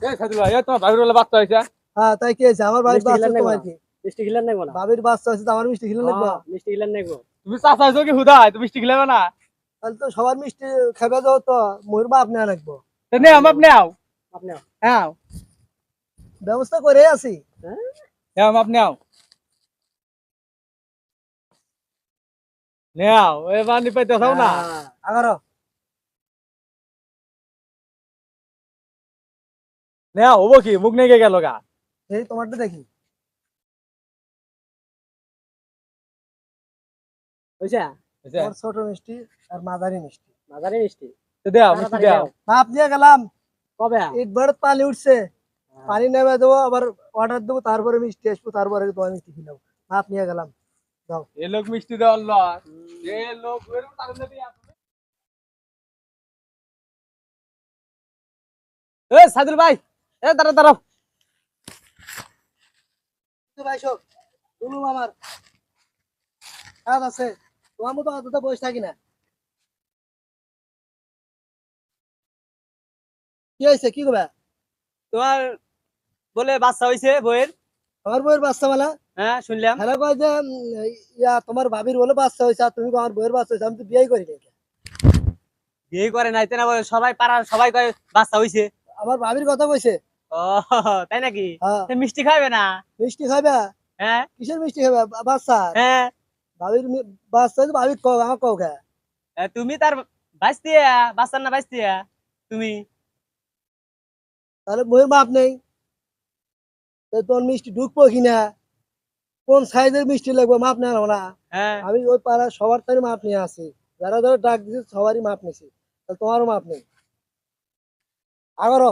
এই সাইদুল ভাই তোমার ভাবির বলে বাচ্চা হইছে। হ্যাঁ তাই কি হয়েছে আমার বাড়ির বাচ্চা তোমার কি মিষ্টি খিলান নাকবো না বাবির বাচ্চা আছে তো আমার মিষ্টি খেলে লাগবে মিষ্টি খিলান নাকবো তুমি চাচা হইছো কি হুদাই তুমি মিষ্টি খেলাবে না? তাহলে তো সবার মিষ্টি খাবে যাও তো মোর বাপ নেওয়া লাগবো তো নে আম আপনি আও। আপনি হ্যাঁ ব্যবস্থা করে আছি হ্যাঁ আম আপনি আও। নে আও এ বানি পাইতেছাও না। আগারো নে আও হবো কি মুখ নেগে গেল গা। এই তোমারটা দেখি হইছে হইছে? তোমার ছোট মিষ্টি আর মাঝারি মিষ্টি মাঝারি মিষ্টি তো দাও মিষ্টি তাড়াতাড়ি দাও। দাও। মাপ দিয়ে গেলাম কবে একবার পানি উঠছে পানি নেমে দেবো আবার অর্ডার দেবো তারপরে মিষ্টি আসবো তারপরে তোমার মিষ্টি খেলাম মাপ নিয়ে গেলাম যাও এ লোক মিষ্টি দেওয়ার লয়। এ লোক এরকম তাড়াতাড়ি দিয়ে আসবে। এ সাইদুল ভাই এ দাঁড়াও দাঁড়াও। ভাই সব শুনুন আমার কাজ আছে তোমার মতো অতটা বসে থাকি না কি হয়েছে কি করবে তোমার বলে বাচ্চা হইছে বইয়ের আমার বউয়ের বাচ্চা বলা হ্যাঁ শুনলাম হ্যালো কয় যে ইয়া তোমার ভাবির বলে বাচ্চা হয়েছে আর তুমি আমার বউয়ের বাচ্চা হয়েছে আমি তো বিয়ে করি নাই বিয়ে করে নাই তেনা বলে সবাই পাড়ার সবাই কয় বাচ্চা হইছে আমার ভাবির কথা কইছে ও তাই নাকি হ্যাঁ তা মিষ্টি খাবে না মিষ্টি খাবে হ্যাঁ কিসের মিষ্টি খাবে বাচ্চা হ্যাঁ ভাবির বাচ্চা হয়েছে ভাবির কও আমার কও কে তুমি তার বাইস্তিয়া বাচ্চার না বাইস্তিয়া তুমি তাহলে বউয়ের মাপ নেই তো তোর মিষ্টি ঢুকবো কিনা কোন সাইজের মিষ্টি লাগবে মাপ নেওয়া না হ্যাঁ আমি ওই পাড়ার সবার তাই মাপ নিয়ে আসি যারা যারা ডাক দিচ্ছে সবারই মাপ নিছি তাহলে তোমারও মাপ নেই আগারো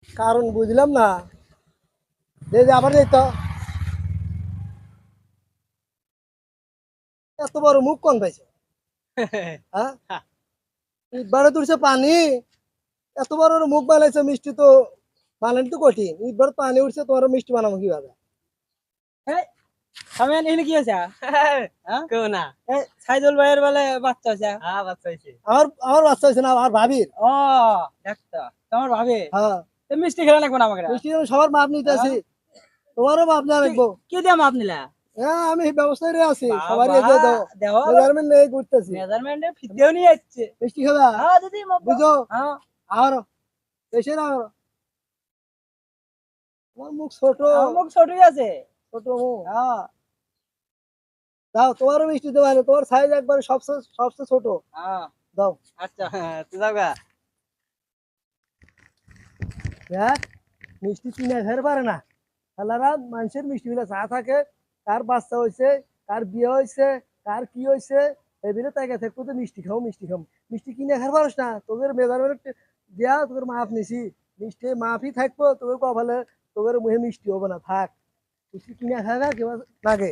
কারণ বুঝলাম না যে আবার এই তো এত বড় মুখ কোন পাইছে হ্যাঁ ইটবারে তুলছে পানি এত বড় মুখ বানাইছে মিষ্টি তো বানানি তো কঠিন ইটবার পানি উঠছে তোমার মিষ্টি বানাবো কিভাবে আমি এখানে কি হয়েছে কেউ না সাইদুল ভাইয়ের বলে বাচ্চা হয়েছে হ্যাঁ বাচ্চা হয়েছে আমার বাচ্চা হয়েছে না আমার ভাবির ও দেখতো তোমার ভাবে হ্যাঁ মিষ্টি খেলে লাগবো না আমাকে মিষ্টি আমি সবার মাপ নিতে আছি তোমারও মাপ নেওয়া লাগবো কি দিয়ে মাপ নিলা হ্যাঁ আমি ব্যবস্থায় আছি সবারই বাবা, এই যে দাও দেওয়া মেজারমেন্ট নিয়ে ঘুরতেছি মেজারমেন্টে ফিতেও নিয়ে যাচ্ছে মিষ্টি খাবে হ্যাঁ দিদি মাপ দাও। বুঝো হ্যাঁ আর এসে না তোমার মুখ ছোট আমার মুখ ছোটই আছে ছোট মুখ হ্যাঁ দাও তোমারও মিষ্টি দেওয়া নেই তোমার সাইজ একবারে সবচেয়ে সবচেয়ে ছোট হ্যাঁ দাও আচ্ছা তুই যাওগা দেখ মিষ্টি কিনে খেতে পারে না খেলারা মানুষের মিষ্টি গুলো চা থাকে কার বাচ্চা হয়েছে কার বিয়ে হয়েছে কার কি হয়েছে এগুলো তাই থাকবো তো মিষ্টি খাও মিষ্টি কিনে খেতে পারস না তোদের মেজারমেন্ট দেয়া তোদের মাপ নিছি মিষ্টি মাপই থাকবো তোদের কপালে তোদের মুখে মিষ্টি হবে না থাক মিষ্টি কিনে খাবে কেউ লাগে